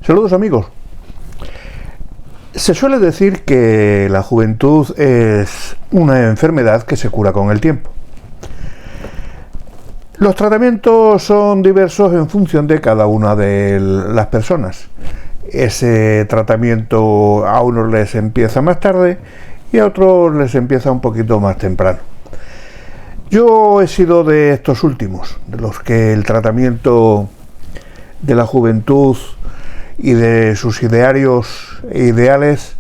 Saludos amigos. Se suele decir que la juventud es una enfermedad que se cura con el tiempo. Los tratamientos son diversos en función de cada una de las personas. Ese tratamiento a unos les empieza más tarde y a otros les empieza un poquito más temprano. Yo he sido de estos últimos, de los que el tratamiento de la juventud y de sus idearios e ideales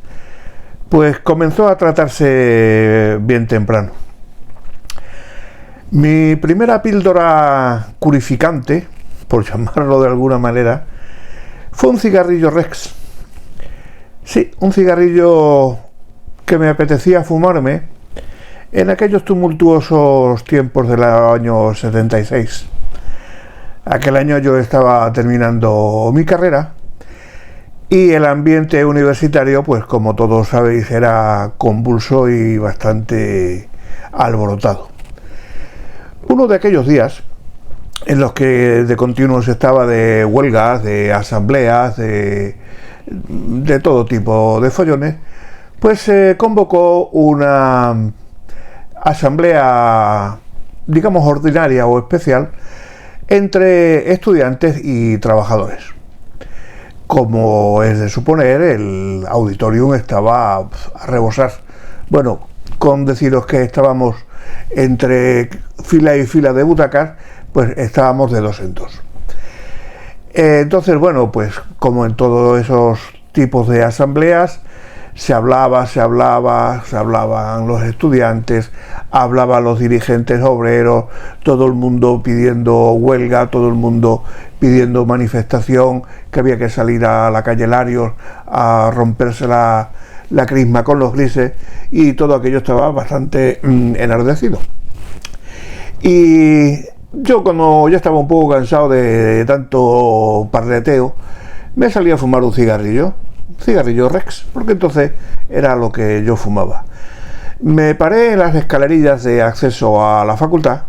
pues comenzó a tratarse bien temprano. Mi primera píldora curificante, por llamarlo de alguna manera, fue un cigarrillo Rex. Sí, un cigarrillo que me apetecía fumarme en aquellos tumultuosos tiempos del año 76. Aquel año yo estaba terminando mi carrera y el ambiente universitario, pues como todos sabéis, era convulso y bastante alborotado. Uno de aquellos días en los que de continuo se estaba de huelgas, de asambleas, de todo tipo de follones, pues se convocó una asamblea, digamos, ordinaria o especial entre estudiantes y trabajadores. Como es de suponer, el auditorium estaba a rebosar. Bueno, con deciros que estábamos entre fila y fila de butacas, pues estábamos de dos en dos. Entonces, bueno, pues como en todos esos tipos de asambleas, se hablaban los estudiantes, hablaban los dirigentes obreros, todo el mundo pidiendo huelga, todo el mundo pidiendo manifestación, que había que salir a la calle Larios a romperse la crisma con los grises, y todo aquello estaba bastante enardecido. Y yo, como ya estaba un poco cansado de tanto parleteo, me salí a fumar un cigarrillo Rex, porque entonces era lo que yo fumaba. Me paré en las escalerillas de acceso a la facultad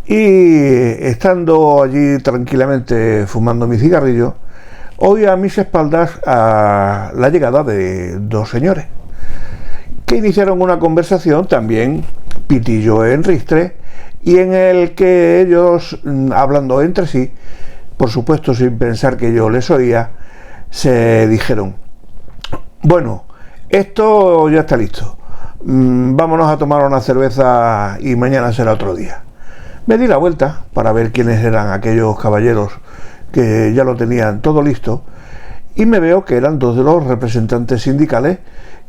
y, estando allí tranquilamente fumando mi cigarrillo, oí a mis espaldas a la llegada de dos señores que iniciaron una conversación también pitillo en ristre, y en el que ellos, hablando entre sí, por supuesto sin pensar que yo les oía, se dijeron: bueno, esto ya está listo, vámonos a tomar una cerveza y mañana será otro día. Me di la vuelta para ver quiénes eran aquellos caballeros que ya lo tenían todo listo, y me veo que eran dos de los representantes sindicales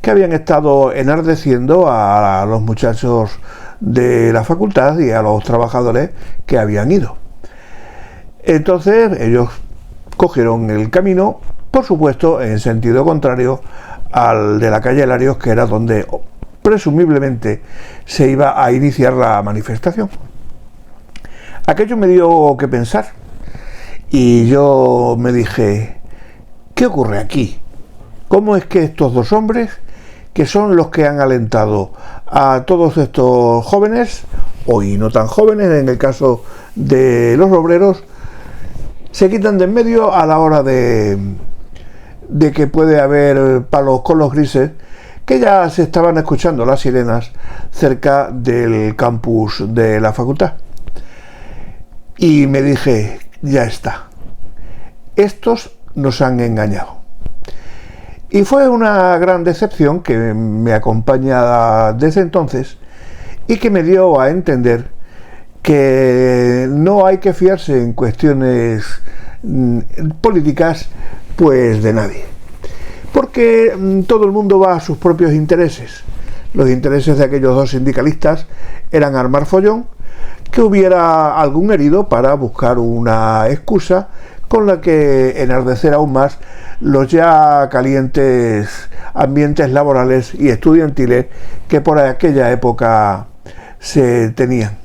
que habían estado enardeciendo a los muchachos de la facultad y a los trabajadores que habían ido. Entonces ellos cogieron el camino, por supuesto en sentido contrario al de la calle Larios, que era donde presumiblemente se iba a iniciar la manifestación. Aquello me dio que pensar y yo me dije: ¿qué ocurre aquí? ¿Cómo es que estos dos hombres, que son los que han alentado a todos estos jóvenes, o y no tan jóvenes en el caso de los obreros, se quitan de en medio a la hora de que puede haber palos con los grises, que ya se estaban escuchando las sirenas cerca del campus de la facultad? Y me dije: ya está, estos nos han engañado. Y fue una gran decepción que me acompaña desde entonces y que me dio a entender que no hay que fiarse en cuestiones políticas pues de nadie, porque todo el mundo va a sus propios intereses. Los intereses de aquellos dos sindicalistas eran armar follón, que hubiera algún herido para buscar una excusa con la que enardecer aún más los ya calientes ambientes laborales y estudiantiles que por aquella época se tenían.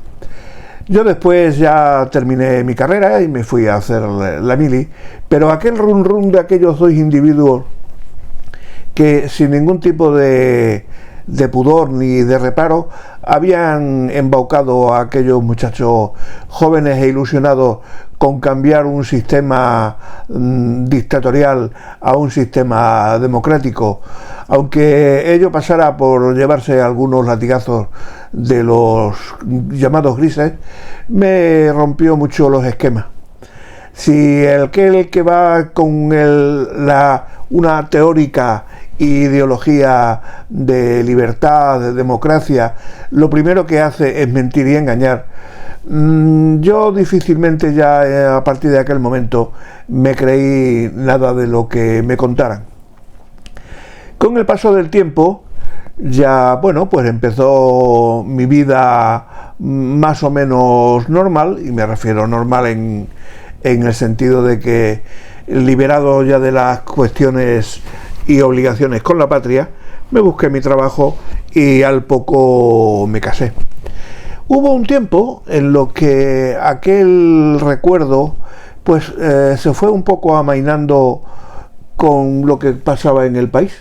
Yo después ya terminé mi carrera y me fui a hacer la mili, pero aquel run de aquellos dos individuos que sin ningún tipo de pudor ni de reparo habían embaucado a aquellos muchachos jóvenes e ilusionados con cambiar un sistema dictatorial a un sistema democrático, aunque ello pasara por llevarse algunos latigazos de los llamados grises, me rompió mucho los esquemas. Si el que va con una teórica ideología de libertad, de democracia, lo primero que hace es mentir y engañar, yo difícilmente ya a partir de aquel momento me creí nada de lo que me contaran. Con el paso del tiempo, ya, bueno, pues empezó mi vida más o menos normal, y me refiero normal en el sentido de que, liberado ya de las cuestiones y obligaciones con la patria, me busqué mi trabajo y al poco me casé. Hubo un tiempo en lo que aquel recuerdo pues se fue un poco amainando con lo que pasaba en el país.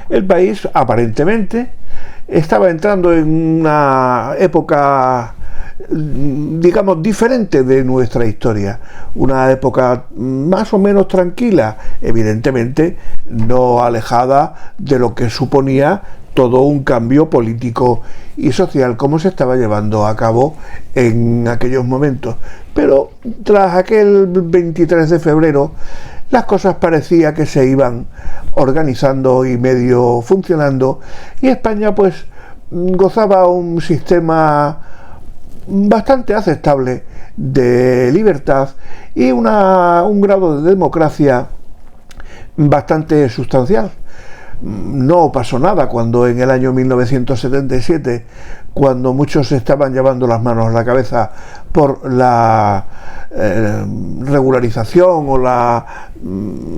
El país aparentemente estaba entrando en una época, digamos, diferente de nuestra historia, una época más o menos tranquila, evidentemente no alejada de lo que suponía todo un cambio político y social como se estaba llevando a cabo en aquellos momentos. Pero tras aquel 23 de febrero las cosas parecía que se iban organizando y medio funcionando, y España pues gozaba un sistema bastante aceptable de libertad y un grado de democracia bastante sustancial. No pasó nada cuando en el año 1977, cuando muchos se estaban llevando las manos a la cabeza por la regularización o la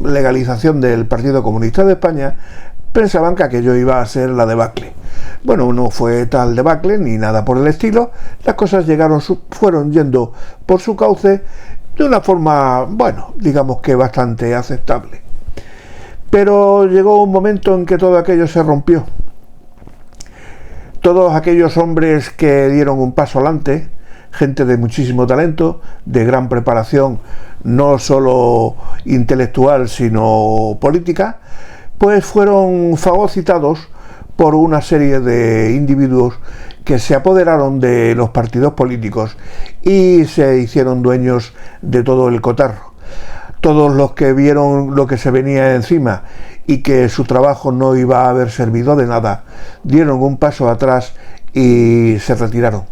legalización del Partido Comunista de España, pensaban que aquello iba a ser la debacle. Bueno, no fue tal debacle ni nada por el estilo. Las cosas fueron yendo por su cauce de una forma, bueno, digamos que bastante aceptable. Pero llegó un momento en que todo aquello se rompió. Todos aquellos hombres que dieron un paso adelante, gente de muchísimo talento, de gran preparación, no solo intelectual, sino política, pues fueron fagocitados por una serie de individuos que se apoderaron de los partidos políticos y se hicieron dueños de todo el cotarro. Todos los que vieron lo que se venía encima y que su trabajo no iba a haber servido de nada, dieron un paso atrás y se retiraron.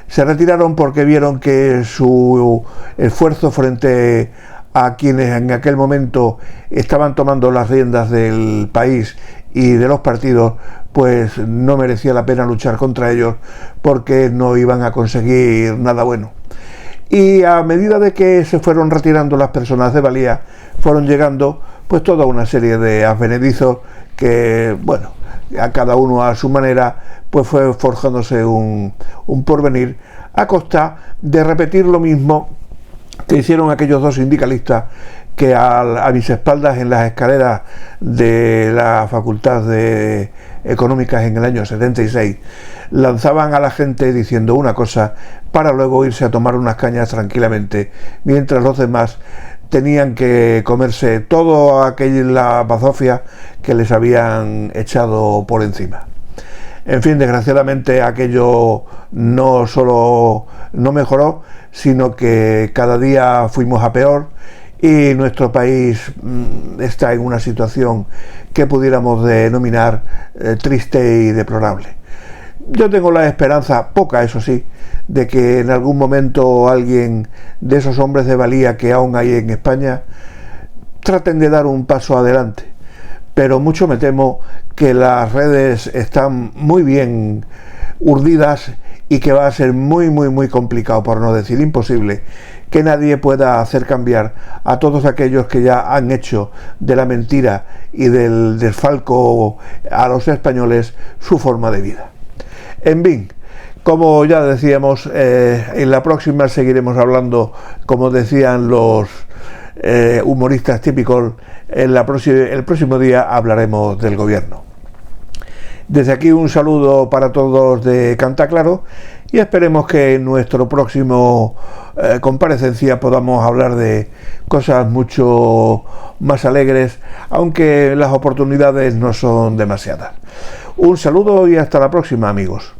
Se retiraron porque vieron que su esfuerzo frente a quienes en aquel momento estaban tomando las riendas del país y de los partidos, pues no merecía la pena luchar contra ellos porque no iban a conseguir nada bueno. Y a medida de que se fueron retirando las personas de valía, fueron llegando pues toda una serie de advenedizos que, bueno, a cada uno a su manera, pues fue forjándose un porvenir a costa de repetir lo mismo que hicieron aquellos dos sindicalistas que a mis espaldas en las escaleras de la Facultad de Económicas en el año 76 lanzaban a la gente diciendo una cosa para luego irse a tomar unas cañas tranquilamente, mientras los demás tenían que comerse toda aquella bazofia que les habían echado por encima. En fin, desgraciadamente aquello no solo no mejoró, sino que cada día fuimos a peor y nuestro país está en una situación que pudiéramos denominar triste y deplorable. Yo tengo la esperanza, poca eso sí, de que en algún momento alguien de esos hombres de valía que aún hay en España traten de dar un paso adelante. Pero mucho me temo que las redes están muy bien urdidas y que va a ser muy complicado, por no decir imposible, que nadie pueda hacer cambiar a todos aquellos que ya han hecho de la mentira y del desfalco a los españoles su forma de vida. En fin, como ya decíamos, en la próxima seguiremos hablando, como decían los humoristas típicos, el próximo día hablaremos del gobierno. Desde aquí un saludo para todos de Cantaclaro y esperemos que en nuestro próximo comparecencia podamos hablar de cosas mucho más alegres, aunque las oportunidades no son demasiadas. Un saludo y hasta la próxima, amigos.